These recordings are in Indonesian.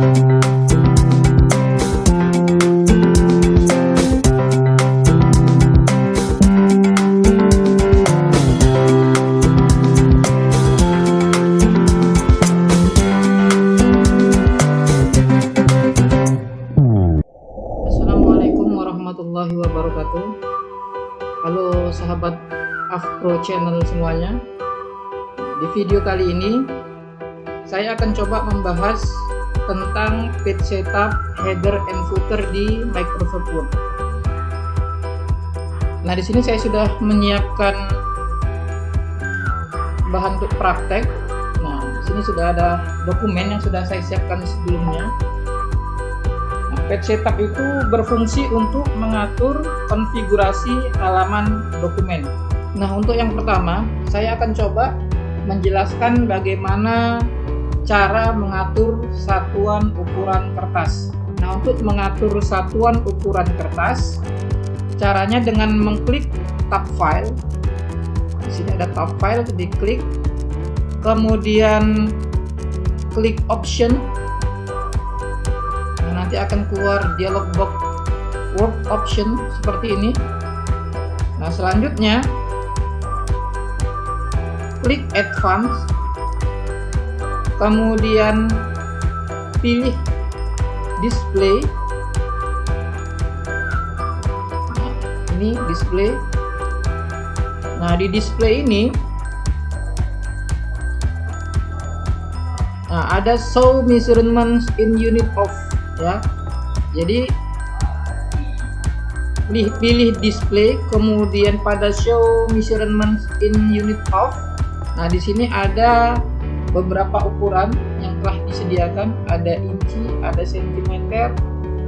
Warahmatullahi wabarakatuh. Halo sahabat Afro Channel semuanya. Di video kali ini saya akan coba membahas tentang page setup header and footer di Microsoft Word. Nah, di sini saya sudah menyiapkan bahan untuk praktek. Nah, di sini sudah ada dokumen yang sudah saya siapkan sebelumnya. Page setup itu berfungsi untuk mengatur konfigurasi halaman dokumen. Nah, untuk yang pertama, saya akan coba menjelaskan bagaimana cara mengatur satuan ukuran kertas. Nah, untuk mengatur satuan ukuran kertas, caranya dengan mengklik tab file. Di sini ada tab file, diklik, kemudian klik option. Nanti akan keluar dialog box work option seperti ini. Nah, selanjutnya klik advance, kemudian pilih display. Nah, ini display. Nah, di display ini ada show measurements in unit of, ya. Jadi pilih display, kemudian pada show measurements in unit of. Nah, di sini ada beberapa ukuran yang telah disediakan, ada inci, ada sentimeter,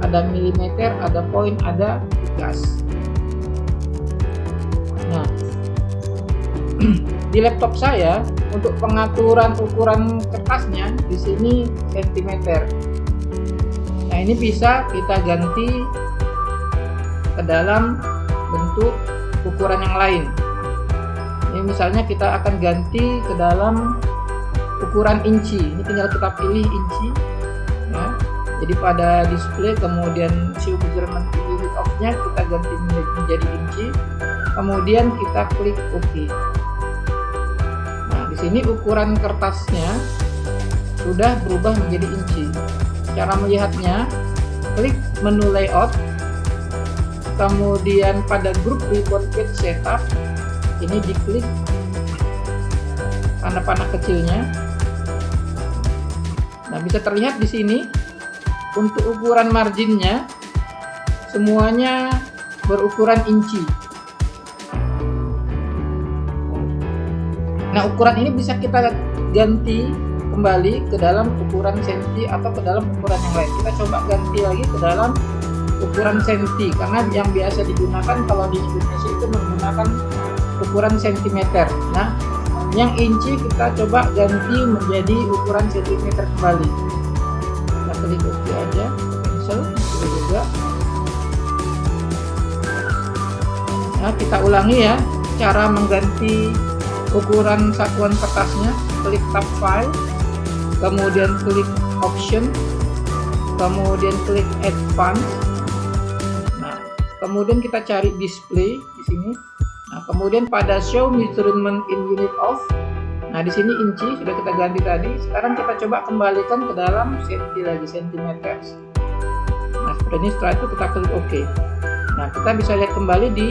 ada milimeter, ada poin, ada tugas. Nah, di laptop saya untuk pengaturan ukuran kertasnya di sini sentimeter. Nah, ini bisa kita ganti ke dalam bentuk ukuran yang lain. Ini misalnya kita akan ganti ke dalam ukuran inci. Ini tinggal kita pilih inci, ya. Jadi pada display, kemudian show measurement unit of-nya kita ganti menjadi inci, kemudian kita klik OK. Nah, di sini ukuran kertasnya sudah berubah menjadi inci. Cara melihatnya, klik menu layout, kemudian pada grup ribbon page setup, ini diklik tanda panah kecilnya. Nah, bisa terlihat di sini untuk ukuran marginnya semuanya berukuran inci. Nah, ukuran ini bisa kita ganti kembali ke dalam ukuran senti atau ke dalam ukuran yang lain. Kita coba ganti lagi ke dalam ukuran senti, karena yang biasa digunakan kalau di Indonesia itu menggunakan ukuran sentimeter. Nah, yang inci kita coba ganti menjadi ukuran sentimeter kembali. Kita klik OK aja, cancel, itu juga. Nah, kita ulangi ya cara mengganti ukuran satuan kertasnya. Klik tab file, kemudian klik option, kemudian klik advance. Nah, kemudian kita cari display di sini. Nah, kemudian pada show measurement in unit of. Nah, di sini inci sudah kita ganti tadi. Sekarang kita coba kembalikan ke dalam senti lagi, sentimeter. Nah, seperti ini. Setelah itu kita klik OK. Nah, kita bisa lihat kembali di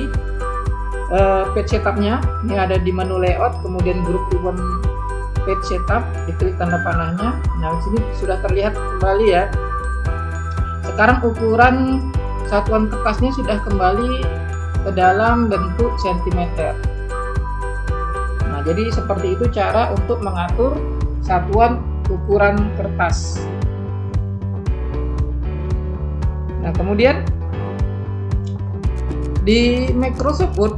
page setupnya. Ini ada di menu layout, kemudian grup ribbon page setup, diklik tanda panahnya. Nah, di sini sudah terlihat kembali ya. Sekarang ukuran satuan kertasnya sudah kembali ke dalam bentuk sentimeter. Nah, jadi seperti itu cara untuk mengatur satuan ukuran kertas. Nah, kemudian di Microsoft Word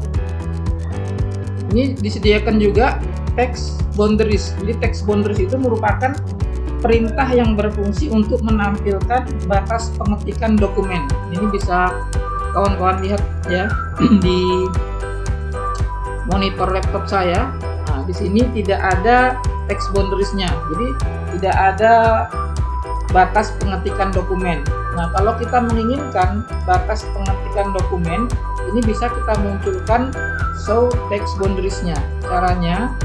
ini disediakan juga text boundaries. Jadi text boundaries itu merupakan perintah yang berfungsi untuk menampilkan batas pengetikan dokumen. Ini bisa kawan-kawan lihat ya di monitor laptop saya. Nah, di sini tidak ada text boundariesnya. Jadi tidak ada batas pengetikan dokumen. Nah, kalau kita menginginkan batas pengetikan dokumen, ini bisa kita munculkan show text boundaries-nya. Caranya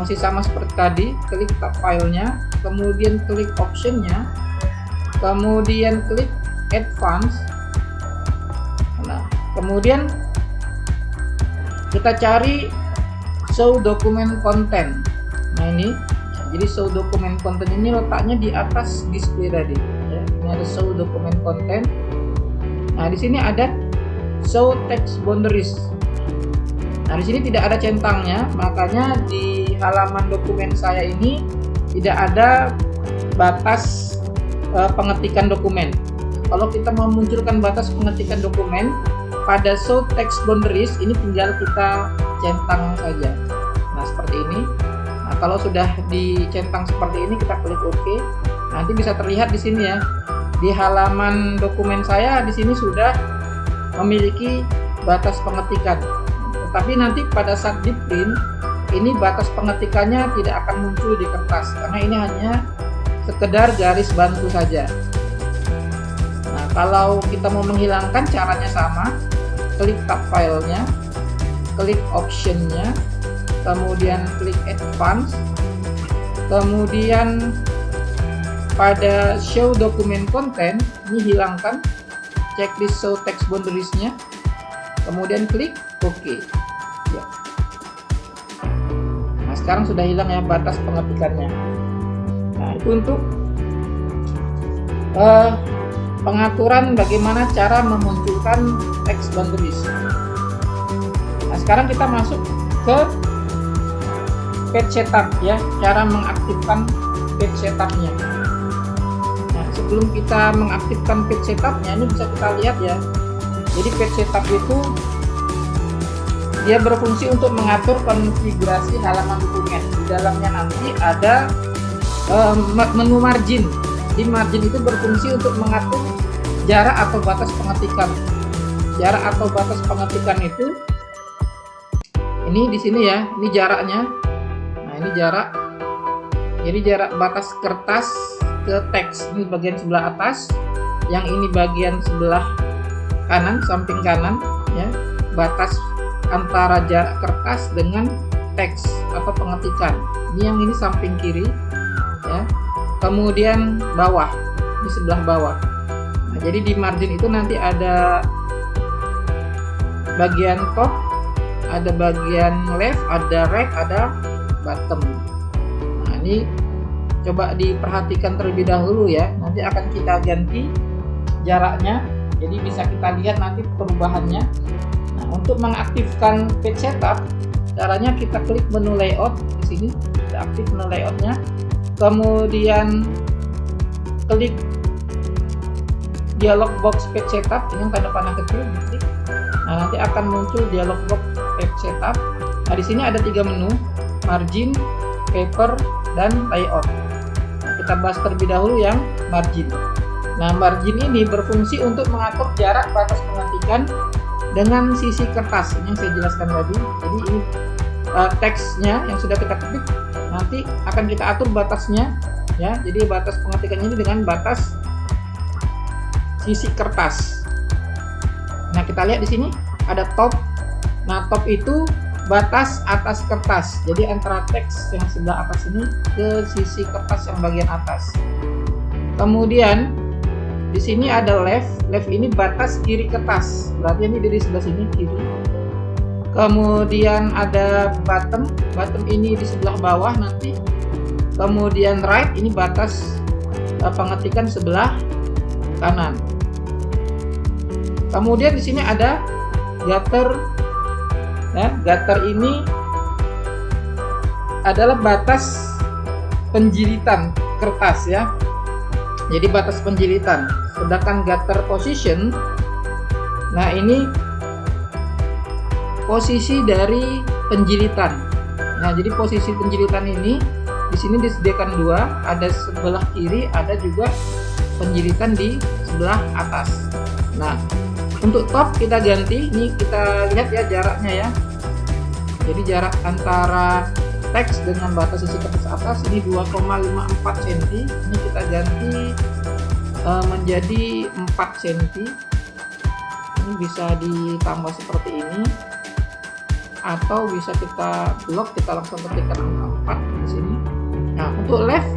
masih sama seperti tadi, klik tab filenya, kemudian klik option-nya, kemudian klik advance. Nah, kemudian kita cari show document content. Nah, ini jadi show document content ini letaknya di atas display tadi ya. Ini ada show document content. Nah, di sini ada show text boundaries. Nah, di sini tidak ada centangnya, makanya di halaman dokumen saya ini tidak ada batas pengetikan dokumen. Kalau kita mau munculkan batas pengetikan dokumen pada show text boundaries, ini tinggal kita centang saja. Nah, seperti ini. Nah, kalau sudah dicentang seperti ini, kita klik OK. Nanti bisa terlihat di sini ya. Di halaman dokumen saya di sini sudah memiliki batas pengetikan. Tetapi nanti pada saat di print, ini batas pengetikannya tidak akan muncul di kertas karena ini hanya sekedar garis bantu saja. Nah, kalau kita mau menghilangkan, caranya sama. Klik tab filenya, klik optionnya, kemudian klik advance, kemudian pada show document content ini hilangkan checklist show text boundaries-nya, kemudian klik OK. Ya. Nah, sekarang sudah hilang ya batas pengetikannya. Nah, itu untuk pengaturan bagaimana cara memunculkan text boundaries. Nah, sekarang kita masuk ke page setup ya, cara mengaktifkan page setupnya. Nah, sebelum kita mengaktifkan page setupnya, ini bisa kita lihat ya. Jadi page setup itu dia berfungsi untuk mengatur konfigurasi halaman dokumen. Di dalamnya nanti ada menu margin. Di margin itu berfungsi untuk mengatur jarak atau batas pengetikan. Jarak atau batas pengetikan itu ini di sini ya, ini jaraknya. Nah, ini jarak. Jadi jarak batas kertas ke teks. Ini bagian sebelah atas, yang ini bagian sebelah kanan, samping kanan ya. Batas antara jarak kertas dengan teks atau pengetikan. Ini yang ini samping kiri ya. Kemudian bawah, di sebelah bawah. Nah, jadi di margin itu nanti ada bagian top, ada bagian left, ada right, ada bottom. Nah, ini coba diperhatikan terlebih dahulu ya. Nanti akan kita ganti jaraknya. Jadi bisa kita lihat nanti perubahannya. Nah, untuk mengaktifkan page setup, caranya kita klik menu layout di sini, kita aktif menu layoutnya, kemudian klik dialog box page setup dengan tanda panah kecil, diklik. Nah, nanti akan muncul dialog box page setup. Nah, di sini ada 3 menu, margin, paper, dan layout. Nah, kita bahas terlebih dahulu yang margin. Nah, margin ini berfungsi untuk mengatur jarak batas pengetikan dengan sisi kertas yang saya jelaskan tadi. Jadi ini teksnya yang sudah kita ketik, nanti akan kita atur batasnya ya. Jadi batas pengetikannya ini dengan batas sisi kertas. Nah, kita lihat di sini ada top. Nah, top itu batas atas kertas. Jadi antara teks yang sebelah atas ini ke sisi kertas yang bagian atas. Kemudian di sini ada left. Left ini batas kiri kertas. Berarti ini dari sebelah sini kiri. Kemudian ada bottom. Bottom ini di sebelah bawah nanti. Kemudian right, ini batas pengetikan sebelah kanan. Kemudian di sini ada gutter. Ya, gutter ini adalah batas penjilitan kertas ya. Jadi batas penjilitan. Sedangkan gutter position, nah ini posisi dari penjilitan. Nah, jadi posisi penjilitan ini di sini disediakan 2, ada sebelah kiri, ada juga penjilitan di sebelah atas. Nah, untuk top kita ganti, ini kita lihat ya jaraknya ya. Jadi jarak antara teks dengan batas sisi kertas atas ini 2,54 cm. Ini kita ganti menjadi 4 cm. Ini bisa ditambah seperti ini, atau bisa kita blok, kita langsung ketikkan angka 4 di sini. Nah, untuk left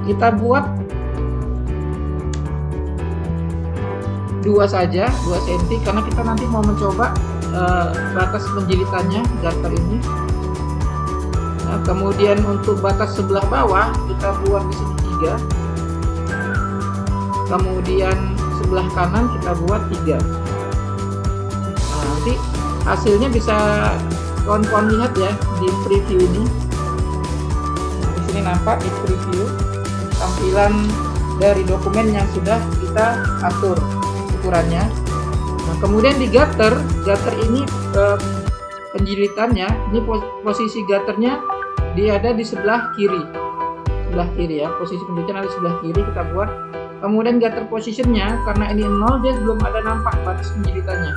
kita buat 2 saja, 2 cm, karena kita nanti mau mencoba batas penjilitannya garter ini. Nah, kemudian untuk batas sebelah bawah kita buat di sini 3. Kemudian sebelah kanan kita buat 3. Nah, nanti hasilnya bisa kawan-kawan lihat ya di preview ini. Nah, di sini nampak di preview tampilan dari dokumen yang sudah kita atur ukurannya. Nah, kemudian di garter ini penjilitannya, ini posisi garternya dia ada di sebelah kiri ya, posisi penjilitan ada di sebelah kiri kita buat. Kemudian garter positionnya, karena ini 0 dia belum ada nampak batas penjilitannya.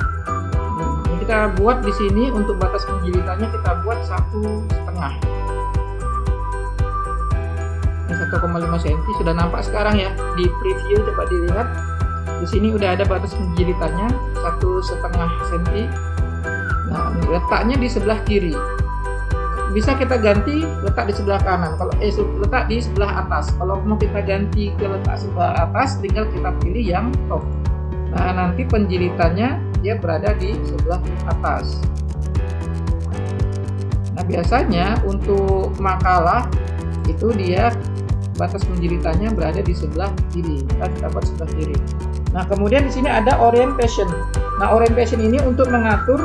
Ini kita buat di sini untuk batas penjilitannya kita buat 1,5. Ini 1,5 cm sudah nampak sekarang ya di preview, coba dilihat. Di sini udah ada batas penjilitannya 1,5 cm. Nah, letaknya di sebelah kiri. Bisa kita ganti letak di sebelah kanan. Kalau letak di sebelah atas. Kalau mau kita ganti ke letak sebelah atas, tinggal kita pilih yang top. Nah, nanti penjilitannya dia berada di sebelah atas. Nah, biasanya untuk makalah itu dia batas penjilitannya berada di sebelah kiri. Kita buat sebelah kiri. Nah, kemudian di sini ada orientation. Nah, orientation ini untuk mengatur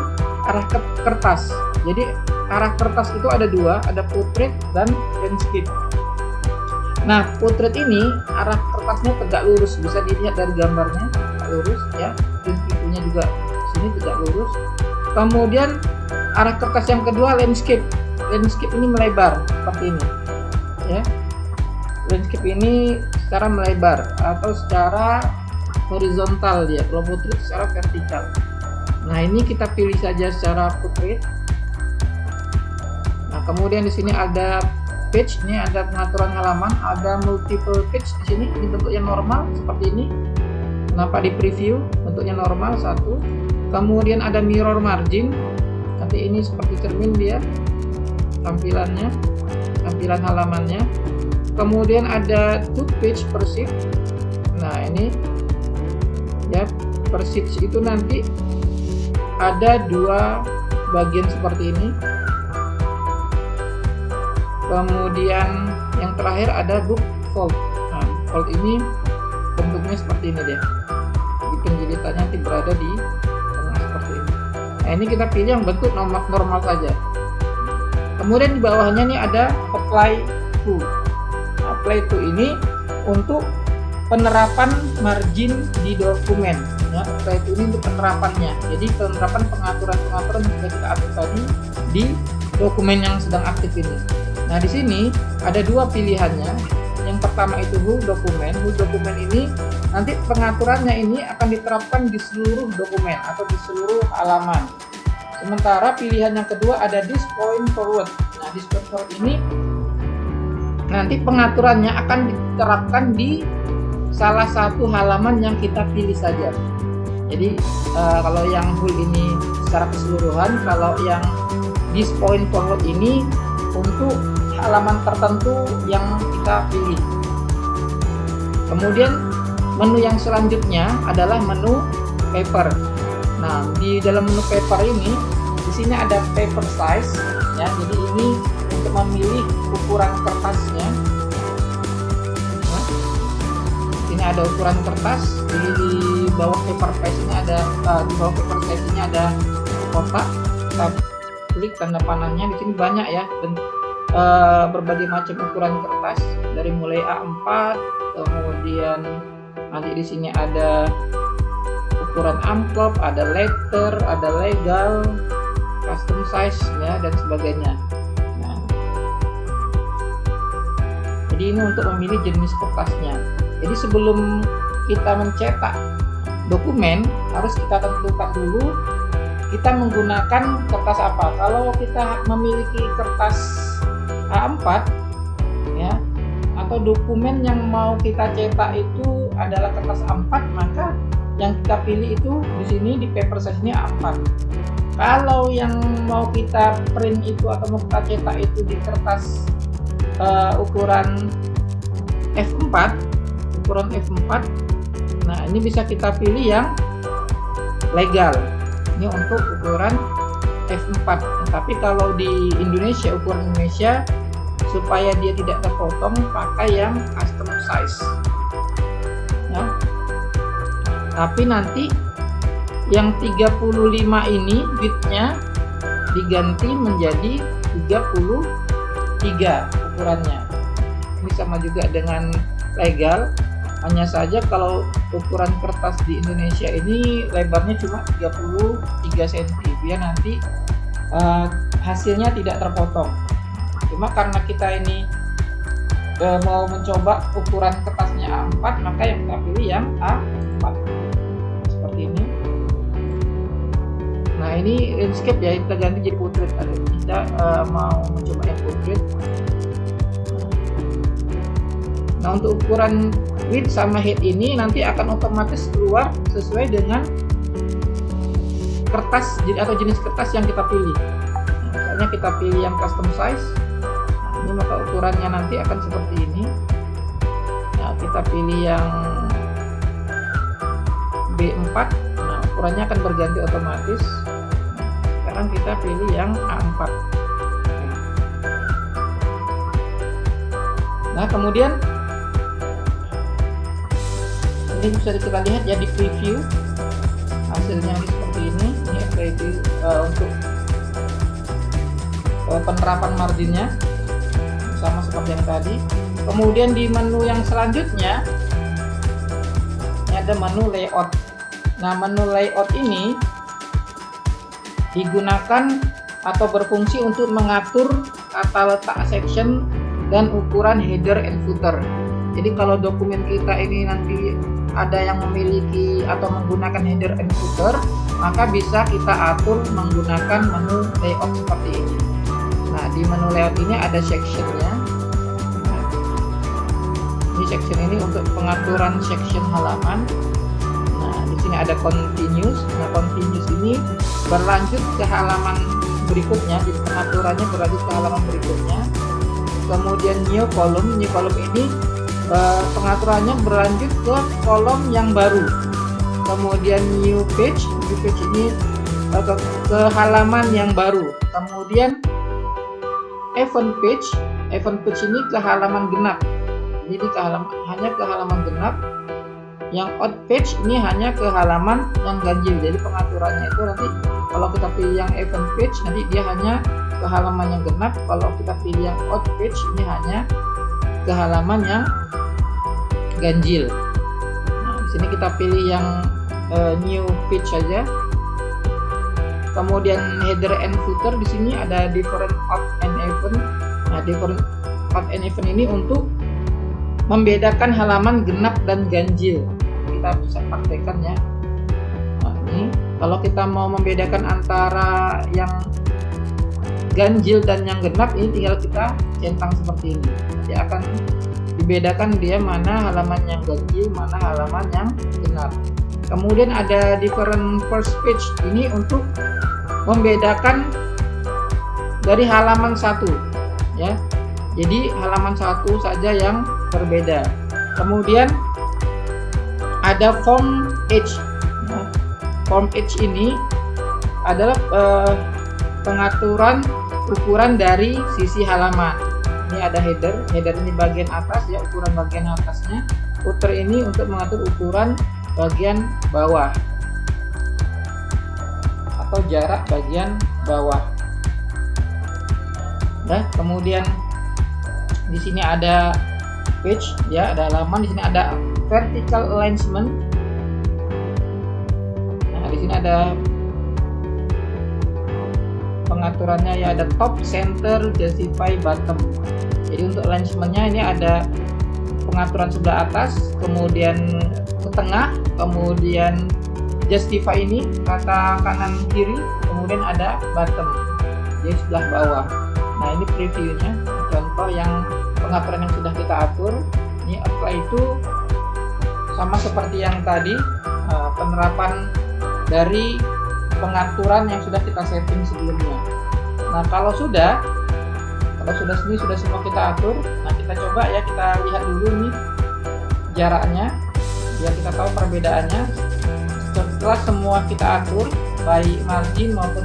arah kertas. Jadi arah kertas itu ada 2, ada portrait dan landscape. Nah, portrait ini arah kertasnya tegak lurus, bisa dilihat dari gambarnya tegak lurus ya. Landscape-nya juga sini tegak lurus. Kemudian arah kertas yang kedua landscape. Landscape ini melebar seperti ini ya. Landscape ini secara melebar atau secara horizontal dia. Kalau portrait secara vertikal. Nah, ini kita pilih saja secara portrait. Nah, kemudian di sini ada page, ini ada pengaturan halaman, ada multiple page di sini. Ini bentuknya normal seperti ini. Nampak di preview bentuknya normal 1. Kemudian ada mirror margin. Nanti ini seperti cermin dia tampilannya, tampilan halamannya. Kemudian ada 2 page per sheet. Nah, ini ya, per sheet itu nanti ada 2 bagian seperti ini. Kemudian yang terakhir ada book fold. Nah, fold ini bentuknya seperti ini dia. Di penjilitannya nanti berada di tengah seperti ini. Nah, ini kita pilih yang bentuk normal saja. Kemudian di bawahnya nih ada apply to. Nah, apply to ini untuk penerapan margin di dokumen. Ya, apply to ini untuk penerapannya. Jadi penerapan pengaturan-pengaturan yang sudah kita atur tadi di dokumen yang sedang aktif ini. Nah, di sini ada 2 pilihannya. Yang pertama itu whole dokumen. Whole dokumen ini nanti pengaturannya ini akan diterapkan di seluruh dokumen atau di seluruh halaman. Sementara pilihan yang kedua ada this point forward. Nah, this point forward ini nanti pengaturannya akan diterapkan di salah satu halaman yang kita pilih saja. Jadi kalau yang whole ini secara keseluruhan, kalau yang this point forward ini untuk halaman tertentu yang kita pilih. Kemudian menu yang selanjutnya adalah menu paper. Nah, di dalam menu paper ini di sini ada paper size ya. Jadi ini untuk memilih ukuran kertasnya. Nah, ini ada ukuran kertas. Jadi di bawah paper size ini ada di bawah paper size ini ada kotak. Kita klik tanda panahnya. Di sini banyak ya berbagai macam ukuran kertas dari mulai A4, kemudian nanti di sini ada ukuran amplop, ada letter, ada legal, custom size ya, dan sebagainya. Nah, jadi ini untuk memilih jenis kertasnya. Jadi sebelum kita mencetak dokumen harus kita tentukan dulu kita menggunakan kertas apa. Kalau kita memiliki kertas A4 ya, atau dokumen yang mau kita cetak itu adalah kertas A4, maka yang kita pilih itu di sini di paper size-nya A4. Kalau yang mau kita print itu atau mau kita cetak itu di kertas ukuran F4, nah ini bisa kita pilih yang legal. Ini untuk ukuran F4. Tapi kalau di Indonesia, ukuran Indonesia, supaya dia tidak terpotong, pakai yang custom size ya. Tapi nanti yang 35 ini widthnya diganti menjadi 33 ukurannya. Ini sama juga dengan legal, hanya saja kalau ukuran kertas di Indonesia ini lebarnya cuma 33 cm, biar nanti hasilnya tidak terpotong. Cuma karena kita ini mau mencoba ukuran kertasnya A4, maka yang kita pilih yang A4 seperti ini. Nah ini landscape ya, kita ganti jadi portrait. Kita mau mencoba yang portrait. Nah untuk ukuran width sama height ini nanti akan otomatis keluar sesuai dengan kertas atau jenis kertas yang kita pilih. Nah, misalnya kita pilih yang custom size, nah, ini maka ukurannya nanti akan seperti ini. Nah, kita pilih yang B4, nah ukurannya akan berganti otomatis. Nah, sekarang kita pilih yang A4. Nah kemudian ini bisa kita lihat ya di preview, hasilnya ini seperti ini. Ini preview untuk penerapan marginnya sama seperti yang tadi. Kemudian di menu yang selanjutnya ini ada menu layout. Nah menu layout ini digunakan atau berfungsi untuk mengatur tata letak section dan ukuran header and footer. Jadi kalau dokumen kita ini nanti ada yang memiliki atau menggunakan header and footer, maka bisa kita atur menggunakan menu layout seperti ini. Nah di menu layout ini ada sectionnya. Nah, ini section ini untuk pengaturan section halaman. Nah di sini ada continuous. Nah continuous ini berlanjut ke halaman berikutnya, jadi pengaturannya berlanjut ke halaman berikutnya. Kemudian new column ini pengaturannya berlanjut ke kolom yang baru. Kemudian new page ini ke halaman yang baru. Kemudian event page ini ke halaman genap. Jadi hanya ke halaman genap. Yang odd page ini hanya ke halaman yang ganjil. Jadi pengaturannya itu nanti kalau kita pilih yang event page, nanti dia hanya ke halaman yang genap. Kalau kita pilih yang odd page, ini hanya ke halaman yang ganjil. Nah, di sini kita pilih yang new page saja. Kemudian header and footer di sini ada different odd and even. Nah, different odd and even ini untuk membedakan halaman genap dan ganjil. Kita bisa praktekkan ya. Nah, ini kalau kita mau membedakan antara yang ganjil dan yang genap, ini tinggal kita centang seperti ini. Nanti akan dibedakan dia mana halaman yang ganjil, mana halaman yang genap. Kemudian ada different first page, ini untuk membedakan dari halaman satu ya. Jadi halaman satu saja yang berbeda. Kemudian ada form edge. Nah, form edge ini adalah pengaturan ukuran dari sisi halaman. Ini ada header ini bagian atas ya, ukuran bagian atasnya. Footer ini untuk mengatur ukuran bagian bawah atau jarak bagian bawah. Nah, kemudian di sini ada page ya, ada halaman. Di sini ada vertical alignment. Nah, di sini ada pengaturannya ya, ada top, center, justify, bottom. Jadi untuk alignment-nya ini ada pengaturan sebelah atas, kemudian ke tengah, kemudian justify ini kata kanan kiri, kemudian ada bottom jadi sebelah bawah. Nah ini previewnya, contoh yang pengaturan yang sudah kita atur. Ini apply itu sama seperti yang tadi, penerapan dari pengaturan yang sudah kita setting sebelumnya. Nah, kalau sudah ini sudah semua kita atur, nah kita coba ya, kita lihat dulu nih jaraknya biar kita tahu perbedaannya. Setelah semua kita atur baik margin maupun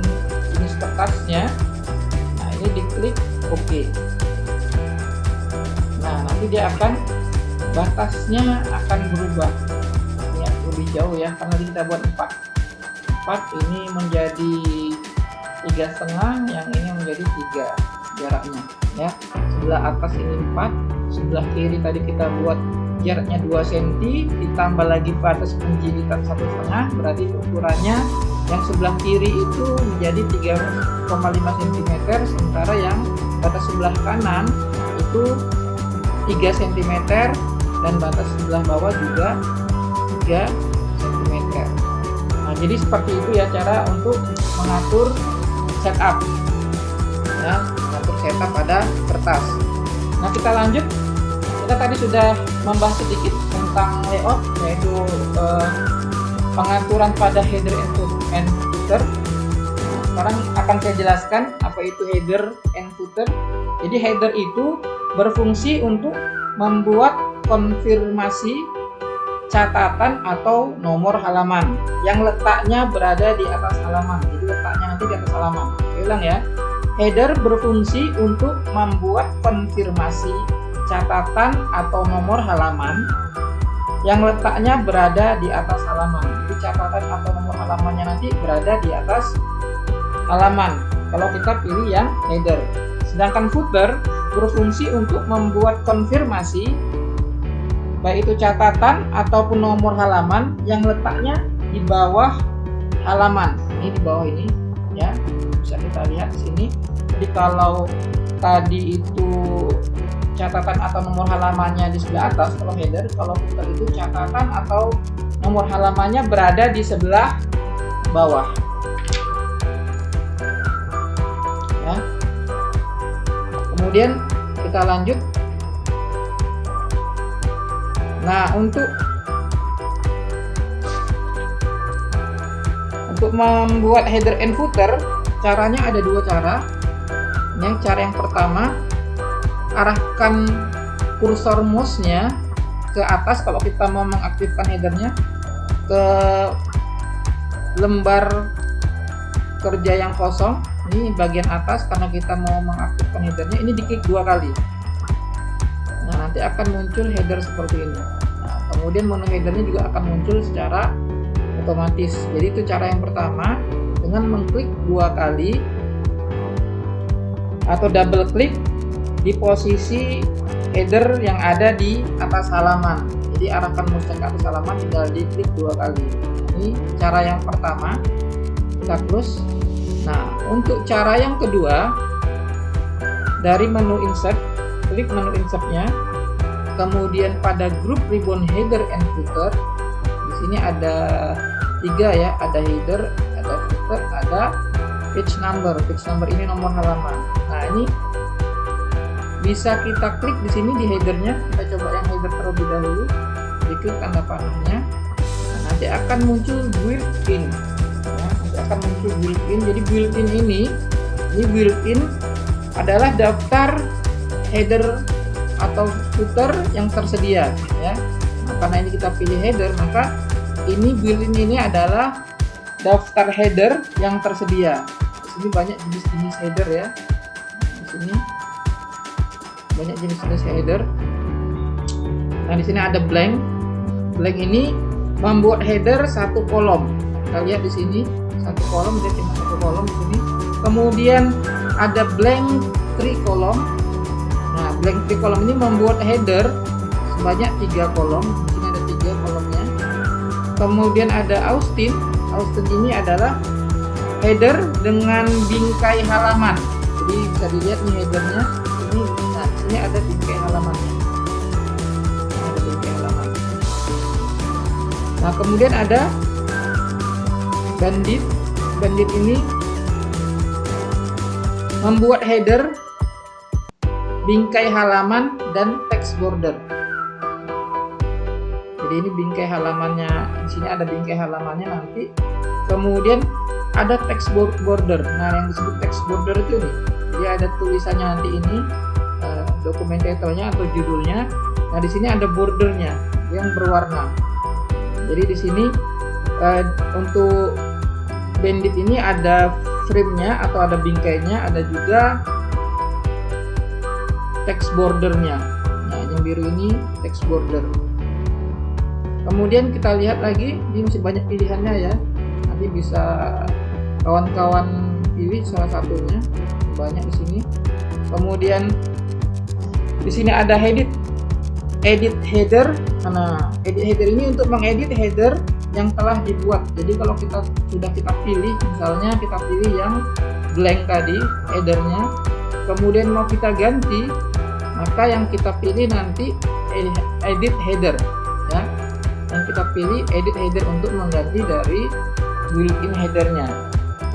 jenis kertasnya, nah ini diklik OK. Nah, nanti dia akan batasnya akan berubah ya, lebih jauh ya, karena kita buat 4 ini menjadi 3,5, yang ini menjadi 3 jaraknya ya. Sebelah atas ini 4, sebelah kiri tadi kita buat jaraknya 2 cm, ditambah lagi batas penjilitan 1,5, berarti ukurannya yang sebelah kiri itu menjadi 3,5 cm, sementara yang batas sebelah kanan itu 3 cm dan batas sebelah bawah juga 3 cm. Nah, jadi seperti itu ya cara untuk mengatur setup ya, mengatur setup pada kertas. Nah, kita lanjut. Kita tadi sudah membahas sedikit tentang layout, yaitu pengaturan pada header and footer. Nah, sekarang akan saya jelaskan apa itu header and footer. Jadi header itu berfungsi untuk membuat konfirmasi catatan atau nomor halaman yang letaknya berada di atas halaman. Jadi letaknya nanti di atas halaman. Saya ulang ya. Header berfungsi untuk membuat konfirmasi catatan atau nomor halaman yang letaknya berada di atas halaman. Jadi catatan atau nomor halamannya nanti berada di atas halaman kalau kita pilih yang header. Sedangkan footer berfungsi untuk membuat konfirmasi baik itu catatan ataupun nomor halaman yang letaknya di bawah halaman. Ini di bawah ini ya, bisa kita lihat di sini. Jadi kalau tadi itu catatan atau nomor halamannya di sebelah atas kalau header, kalau footer itu catatan atau nomor halamannya berada di sebelah bawah ya. Kemudian kita lanjut. Nah, untuk membuat header and footer, caranya ada 2 cara. Ini cara yang pertama, arahkan kursor mouse-nya ke atas kalau kita mau mengaktifkan headernya, ke lembar kerja yang kosong. Ini bagian atas karena kita mau mengaktifkan headernya, ini diklik 2 kali. Nah, nanti akan muncul header seperti ini. Nah, kemudian menu headernya juga akan muncul secara otomatis. Jadi itu cara yang pertama, dengan mengklik 2 kali atau double klik di posisi header yang ada di atas halaman. Jadi arahkan mouse ke atas halaman, tinggal diklik 2 kali. Ini cara yang pertama. Kita close. Nah, untuk cara yang kedua, dari menu insert, klik menu insertnya, kemudian pada grup ribbon header and footer. Di sini ada 3 ya, ada header, ada footer, ada page number. Page number ini nomor halaman. Nah, ini bisa kita klik di sini di headernya. Kita coba yang header terlebih dahulu. Diklik tanda panahnya. Nah, nanti akan muncul built-in. Ya, nanti akan muncul built-in. Jadi built-in ini built-in adalah daftar header atau footer yang tersedia ya. Nah, karena ini kita pilih header, maka ini built-in ini adalah daftar header yang tersedia. Di sini banyak jenis-jenis header ya. Di sini banyak jenis-jenis header. Nah, di sini ada blank. Blank ini membuat header 1 kolom. Kita lihat di sini 1 kolom, dia cuma 1 kolom di sini. Kemudian ada blank 3 kolom. Nah, blank 3 kolom ini membuat header sebanyak 3 kolom. Di sini ada 3 kolomnya. Kemudian ada Austin. Austin ini adalah header dengan bingkai halaman. Jadi bisa dilihat nih headernya. Ini, nah, di sini ada bingkai halamannya. Ada bingkai halaman. Nah, kemudian ada bandit. Bandit ini membuat header bingkai halaman dan text border. Jadi ini bingkai halamannya, di sini ada bingkai halamannya nanti. Kemudian ada text border. Nah, yang disebut text border itu nih, dia ada tulisannya nanti ini, dokumen title-nya atau judulnya. Nah, di sini ada bordernya yang berwarna. Jadi di sini untuk Bandit ini ada frame-nya atau ada bingkainya, ada juga text bordernya. Nah, yang biru ini text border. Kemudian kita lihat lagi, ini masih banyak pilihannya ya. Nanti bisa kawan-kawan pilih salah satunya, banyak di sini. Kemudian di sini ada edit header. Nah, edit header ini untuk mengedit header yang telah dibuat. Jadi kalau kita pilih, misalnya kita pilih yang blank tadi headernya, kemudian mau kita ganti, maka yang kita pilih nanti edit header ya. Yang kita pilih edit header untuk mengganti dari built-in headernya.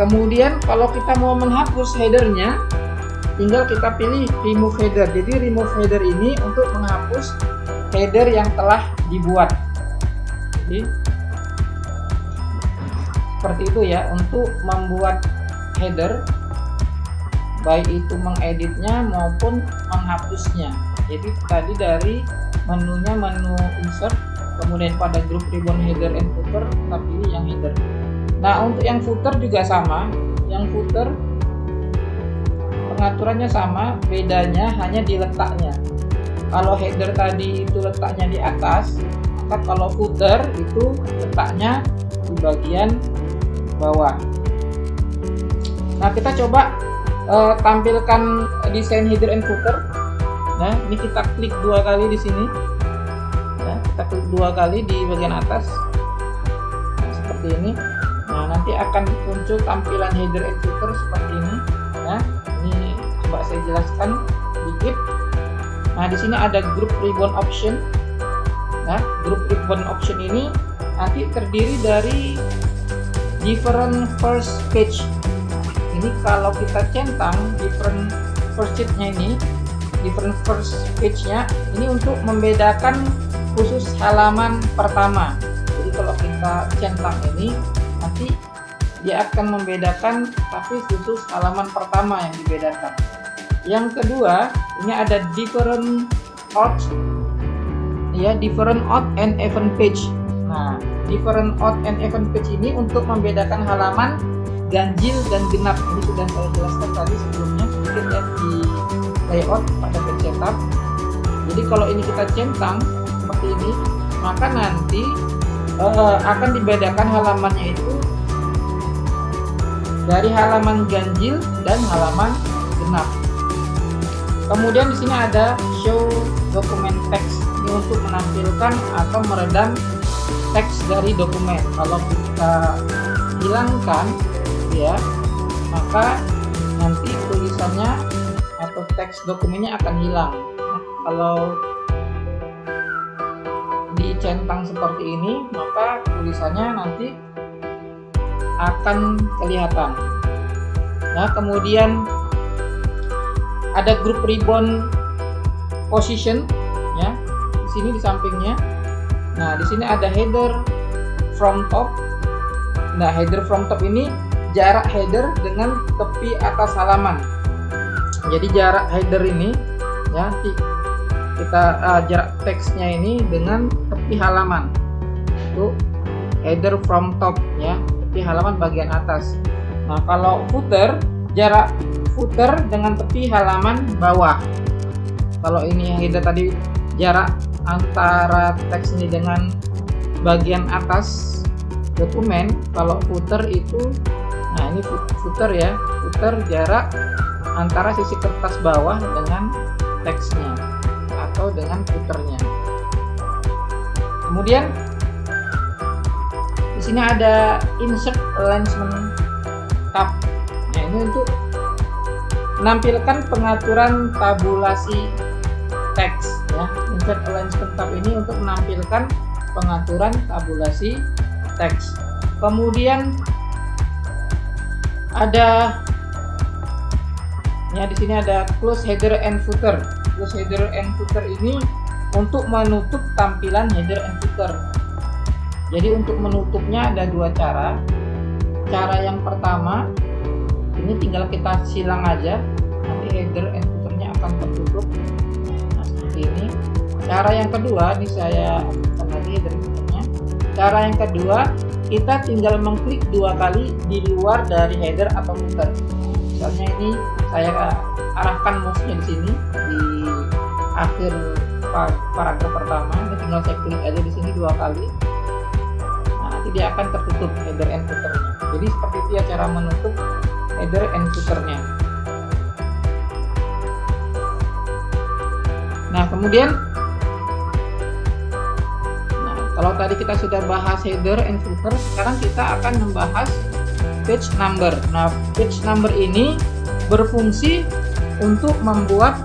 Kemudian kalau kita mau menghapus headernya, tinggal kita pilih remove header. Jadi remove header ini untuk menghapus header yang telah dibuat. Jadi seperti itu ya, untuk membuat header, baik itu mengeditnya maupun menghapusnya. Jadi tadi dari menunya, menu insert, kemudian pada group ribbon header and footer kita pilih yang header. Nah, untuk yang footer juga sama. Yang footer pengaturannya sama, bedanya hanya di letaknya. Kalau header tadi itu letaknya di atas, maka kalau footer itu letaknya di bagian bawah. Nah, kita coba tampilkan desain header and footer. Nah, ini kita klik 2 kali di sini. Nah, kita klik 2 kali di bagian atas. Nah, seperti ini. Nah, nanti akan muncul tampilan header and footer seperti ini. Nah, ini coba saya jelaskan sedikit. Nah, di sini ada group ribbon option. Nah, group ribbon option ini nanti terdiri dari different first page. Ini kalau kita centang different first page-nya ini, different first page-nya ini untuk membedakan khusus halaman pertama. Jadi kalau kita centang ini, nanti dia akan membedakan tapi khusus halaman pertama yang dibedakan. Yang kedua, ini ada different odd, ya, different odd and even page. Nah, different odd and even page ini untuk membedakan halaman ganjil dan genap. Ini sudah saya jelaskan tadi sebelumnya sedikit ya di layout pada page setup. Jadi kalau ini kita centang seperti ini, maka nanti akan dibedakan halamannya itu dari halaman ganjil dan halaman genap. Kemudian di sini ada show document text. Ini untuk menampilkan atau meredam teks dari dokumen. Kalau kita hilangkan ya, maka nanti tulisannya atau teks dokumennya akan hilang. Nah, kalau dicentang seperti ini, maka tulisannya nanti akan kelihatan. Nah, kemudian ada group ribbon position ya, di sini di sampingnya. Nah, di sini ada header from top. Nah, header from top ini jarak header dengan tepi atas halaman. Jadi jarak header ini ya, kita jarak teksnya ini dengan tepi halaman. Itu header from top ya, tepi halaman bagian atas. Nah, kalau footer, jarak footer dengan tepi halaman bawah. Kalau ini header tadi jarak antara teks ini dengan bagian atas dokumen, kalau footer itu, nah ini footer ya, footer jarak antara sisi kertas bawah dengan teksnya atau dengan footernya. Kemudian di sini ada insert alignment tab. Nah, ini untuk menampilkan pengaturan tabulasi teks ya. Insert alignment tab ini untuk menampilkan pengaturan tabulasi teks. Kemudian ada ya, di sini ada close header and footer. plus header and footer ini untuk menutup tampilan header and footer. Jadi untuk menutupnya ada dua cara. Cara yang pertama, ini tinggal kita silang aja, nanti header and footernya akan tertutup. Nah, seperti ini. Cara yang kedua, ini saya aktifkan lagi header and footernya. Cara yang kedua, kita tinggal mengklik dua kali di luar dari header atau footer. Misalnya ini saya arahkan mouse-nya di sini di akhir paragraf pertama, ini tinggal saya klik aja di sini dua kali. Nah, nanti dia akan tertutup header and footernya. Jadi seperti itu ya cara menutup header and footernya. Nah, kemudian kalau tadi kita sudah bahas header and footer, sekarang kita akan membahas page number. Nah, page number ini berfungsi untuk membuat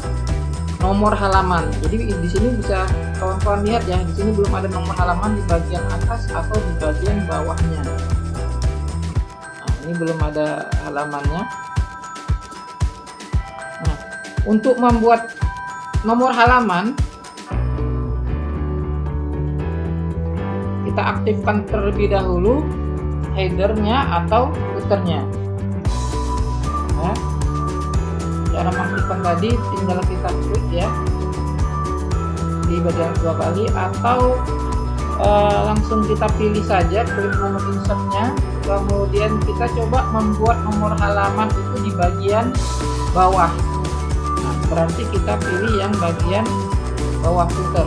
nomor halaman. Jadi di sini bisa kawan-kawan lihat ya, di sini belum ada nomor halaman di bagian atas atau di bagian bawahnya. Nah, ini belum ada halamannya. Nah, untuk membuat nomor halaman, kita aktifkan terlebih dahulu headernya atau footernya. Nah, cara mengaktifkan tadi tinggal kita klik ya di bagian dua kali, atau langsung kita pilih saja, klik menu insertnya, kemudian kita coba membuat nomor halaman itu di bagian bawah. Nah, berarti kita pilih yang bagian bawah footer.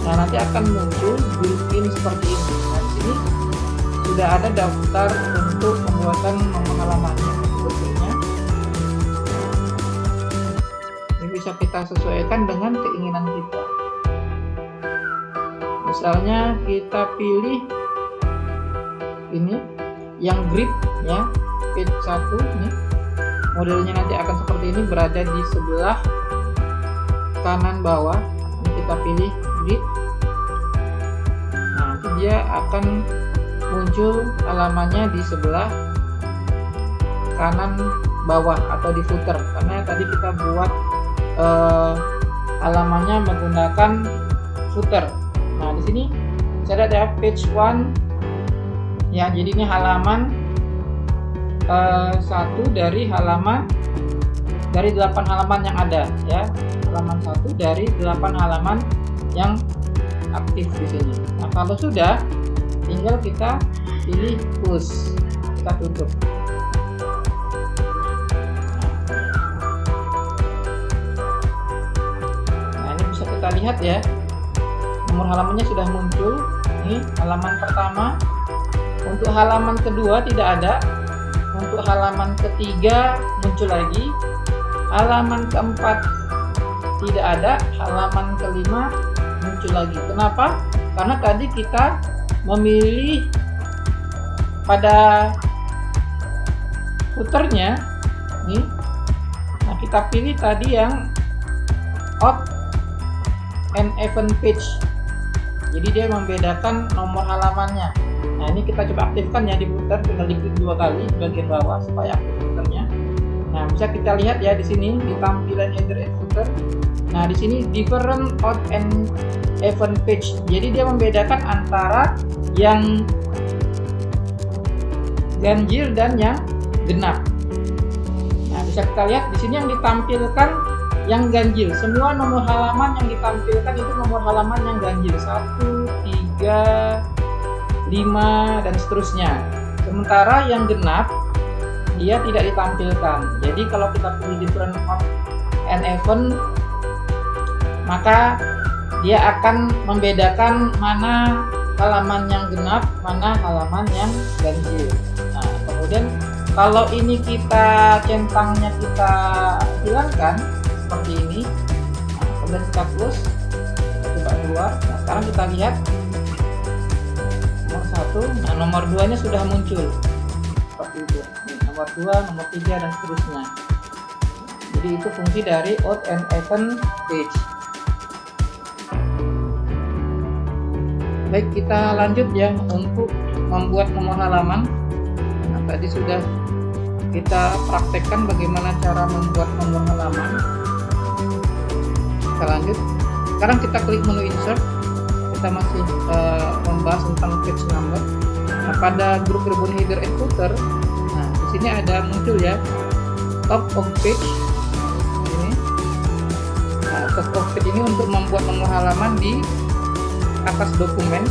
Nah, nanti akan muncul built-in seperti ini. Nah, di sini sudah ada daftar untuk pembuatan nomor halamannya bentuknya. Ini bisa kita sesuaikan dengan keinginan kita. Misalnya kita pilih ini yang grid ya, page 1 ini. Modelnya nanti akan seperti ini, berada di sebelah kanan bawah. Ini kita pilih grid. Nah, nanti dia akan muncul halamannya di sebelah kanan bawah atau di footer, karena tadi kita buat halamannya menggunakan footer. Nah, di sini saya ada page 1 ya, jadi ini halaman 1 dari 8 halaman yang ada ya, halaman 1 dari 8 halaman yang aktif di sini. Nah, kalau sudah, tinggal kita pilih push, kita tutup. Nah, ini bisa kita lihat ya, nomor halamannya sudah muncul. Ini halaman pertama. Untuk halaman kedua tidak ada. Untuk halaman ketiga muncul lagi. Halaman keempat tidak ada. Halaman kelima muncul lagi. Kenapa? Karena tadi kita memilih pada footernya nih. Nah, kita pilih tadi yang odd and even page. Jadi dia membedakan nomor halamannya. Nah, ini kita coba aktifkan ya di footer, tinggal diklik dua kali di bagian bawah supaya aktif footernya. Nah, bisa kita lihat ya di sini di tampilan header and footer. Nah, di sini different odd and even page. Jadi dia membedakan antara yang ganjil dan yang genap. Nah, bisa kita lihat di sini yang ditampilkan yang ganjil. Semua nomor halaman yang ditampilkan itu nomor halaman yang ganjil, 1, 3, 5 dan seterusnya. Sementara yang genap dia tidak ditampilkan. Jadi kalau kita pilih different odd and even, maka dia akan membedakan mana halaman yang genap, mana halaman yang ganjil. Nah, kemudian kalau ini kita centangnya kita hilangkan seperti ini, nah, kemudian kita close, kita coba keluar. Nah, sekarang kita lihat nomor 1, nah nomor 2 nya sudah muncul seperti itu. Nomor 2, nomor 3 dan seterusnya. Jadi itu fungsi dari odd and even page. Baik, kita lanjut ya untuk membuat nomor halaman. Nah, tadi sudah kita praktekkan bagaimana cara membuat nomor halaman. Kita lanjut. Sekarang kita klik menu insert. Kita masih membahas tentang page number. Nah, pada grup ribbon header and footer, nah di sini ada muncul ya top of page ini. Nah, top of page ini untuk membuat nomor halaman di atas dokumen.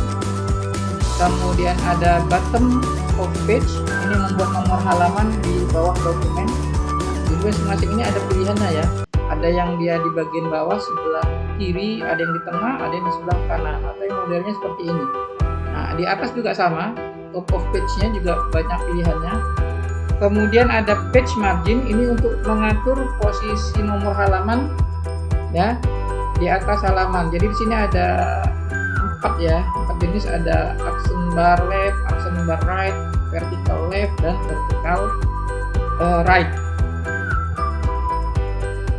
Kemudian ada bottom of page, ini membuat nomor halaman di bawah dokumen. Jadi masing-masing ini ada pilihannya ya. Ada yang dia di bagian bawah sebelah kiri, ada yang di tengah, ada yang di sebelah kanan, atau yang modelnya seperti ini. Nah, di atas juga sama, top of page-nya juga banyak pilihannya. Kemudian ada page margin, ini untuk mengatur posisi nomor halaman ya di atas halaman. Jadi di sini ada 4 jenis, ada accent bar left, accent bar right, vertical left, dan vertical right.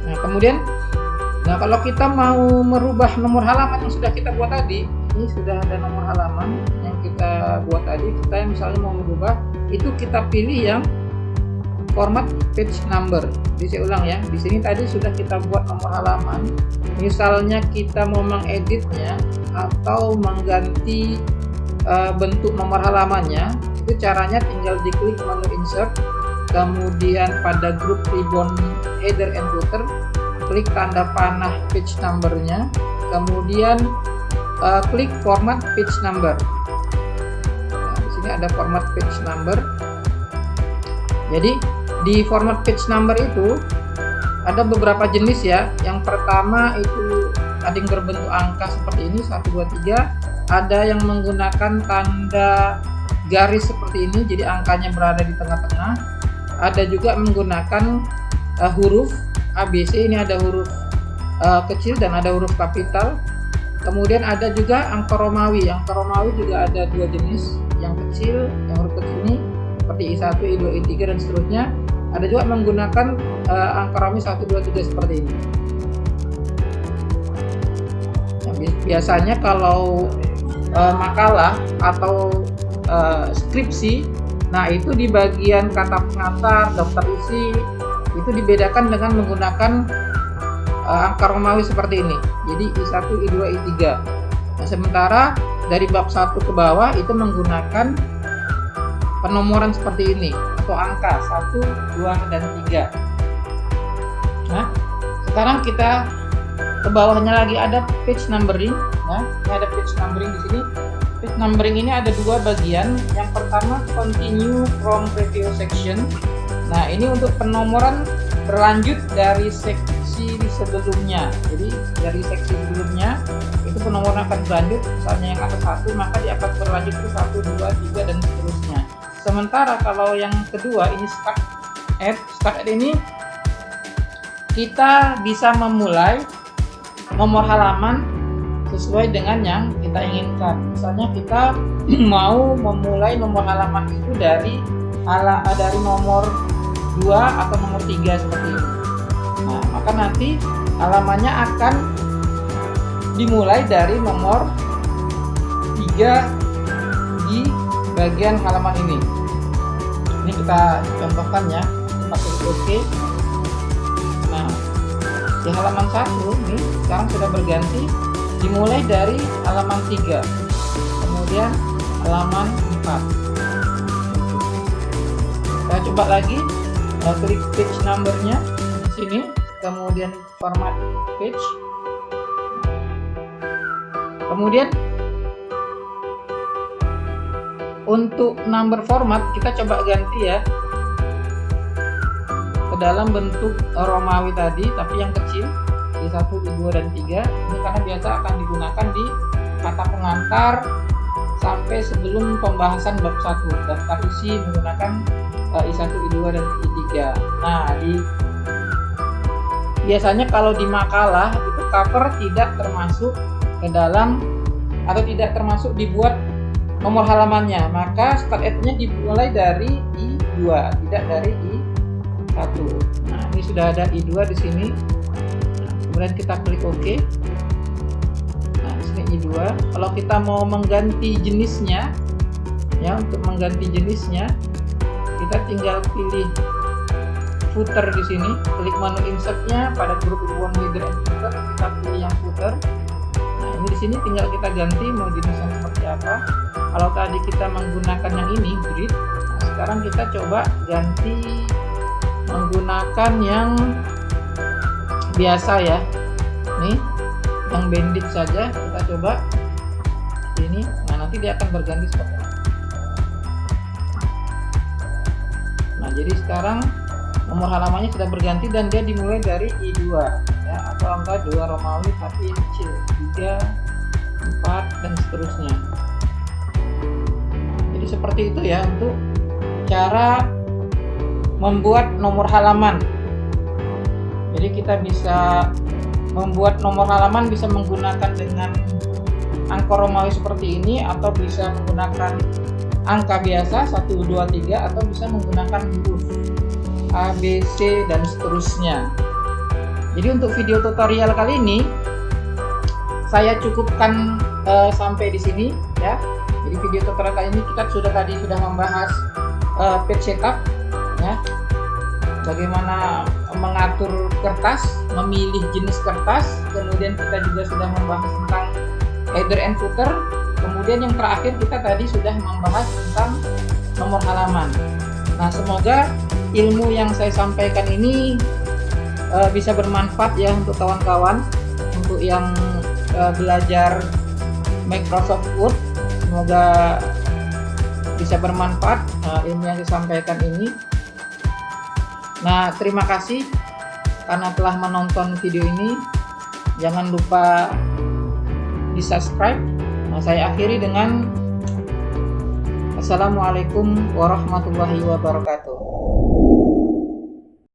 Nah, kemudian kalau kita mau merubah nomor halaman yang sudah kita buat tadi, ini sudah ada nomor halaman yang kita buat tadi, kita misalnya mau merubah, itu kita pilih yang format page number. Jadi saya ulang ya, di sini tadi sudah kita buat nomor halaman. Misalnya kita mau mengeditnya atau mengganti bentuk nomor halamannya, itu caranya tinggal diklik menu insert, kemudian pada grup ribbon header and footer, klik tanda panah page numbernya, kemudian klik format page number. Nah, di sini ada format page number. Jadi di format page number itu ada beberapa jenis ya. Yang pertama itu ada yang berbentuk angka seperti ini 1, 2, 3. Ada yang menggunakan tanda garis seperti ini, jadi angkanya berada di tengah-tengah. Ada juga menggunakan huruf ABC, ini ada huruf kecil dan ada huruf kapital. Kemudian ada juga angka Romawi. Angka Romawi juga ada 2 jenis, yang kecil, yang huruf kecil ini seperti I1, I2, I3 dan seterusnya. Ada juga menggunakan angka Romawi 1, 2, 3 seperti ini. Nah, biasanya kalau makalah atau skripsi, nah itu di bagian kata pengantar, daftar isi, itu dibedakan dengan menggunakan angka Romawi seperti ini. Jadi I1, I2, I3. Nah, sementara dari bab 1 ke bawah itu menggunakan penomoran seperti ini atau angka 1, 2, dan 3. Nah, sekarang kita ke bawahnya lagi ada page numbering. Nah, ini ada page numbering di sini. Page numbering ini ada 2 bagian. Yang pertama continue from previous section. Nah, ini untuk penomoran berlanjut dari seksi sebelumnya. Jadi dari seksi sebelumnya itu penomoran akan berlanjut. Misalnya yang atas 1, maka dia akan berlanjut ke 1, 2, 3 dan seterusnya. Sementara kalau yang kedua ini start at ini kita bisa memulai nomor halaman sesuai dengan yang kita inginkan. Misalnya kita mau memulai nomor halaman itu dari nomor 2 atau nomor 3 seperti ini. Nah, maka nanti halamannya akan dimulai dari nomor 3 di bagian halaman ini. Ini kita contohkan ya, pakai OK. Nah, di halaman 1 ini sekarang sudah berganti, dimulai dari halaman 3, kemudian halaman 4. Kita coba lagi, klik page numbernya di sini, kemudian format page, kemudian untuk number format kita coba ganti ya ke dalam bentuk Romawi tadi, tapi yang kecil, I1, I2, dan 3. Ini karena biasa akan digunakan di kata pengantar sampai sebelum pembahasan bab 1. Daftar isi menggunakan I1, I2, dan I3. Nah, biasanya kalau di makalah itu cover tidak termasuk ke dalam atau tidak termasuk dibuat nomor halamannya, maka start at-nya dimulai dari I2, tidak dari I1. Nah, ini sudah ada I2 di sini. Nah, kemudian kita klik OK. Nah, di sini I2. Kalau kita mau mengganti jenisnya, ya, untuk mengganti jenisnya, kita tinggal pilih footer di sini, klik menu insert-nya pada grup ribbon header and footer. kita pilih yang footer. Nah, ini di sini tinggal kita ganti mau jenisnya seperti apa. Kalau tadi kita menggunakan yang ini grid, nah sekarang kita coba ganti menggunakan yang biasa ya. Nih, yang bandit saja kita coba ini. Nah, nanti dia akan berganti seperti ini. Nah, jadi sekarang nomor halamannya sudah berganti dan dia dimulai dari I2 ya, atau angka 2 Romawi tapi kecil, 3, 4 dan seterusnya. Jadi seperti itu ya untuk cara membuat nomor halaman. Jadi kita bisa membuat nomor halaman bisa menggunakan dengan angka Romawi seperti ini, atau bisa menggunakan angka biasa 1, 2, 3, atau bisa menggunakan huruf A, B, C dan seterusnya. Jadi untuk video tutorial kali ini saya cukupkan sampai di sini ya. Jadi video tutorial kali ini kita sudah membahas page setup ya. Bagaimana mengatur kertas, memilih jenis kertas, kemudian kita juga sudah membahas tentang header and footer. Kemudian yang terakhir kita tadi sudah membahas tentang nomor halaman. Nah, semoga ilmu yang saya sampaikan ini bisa bermanfaat ya untuk kawan-kawan, untuk yang belajar Microsoft Word. Semoga bisa bermanfaat ilmu yang saya sampaikan ini. Nah, terima kasih karena telah menonton video ini. Jangan lupa di subscribe. Nah, saya akhiri dengan Assalamualaikum warahmatullahi wabarakatuh.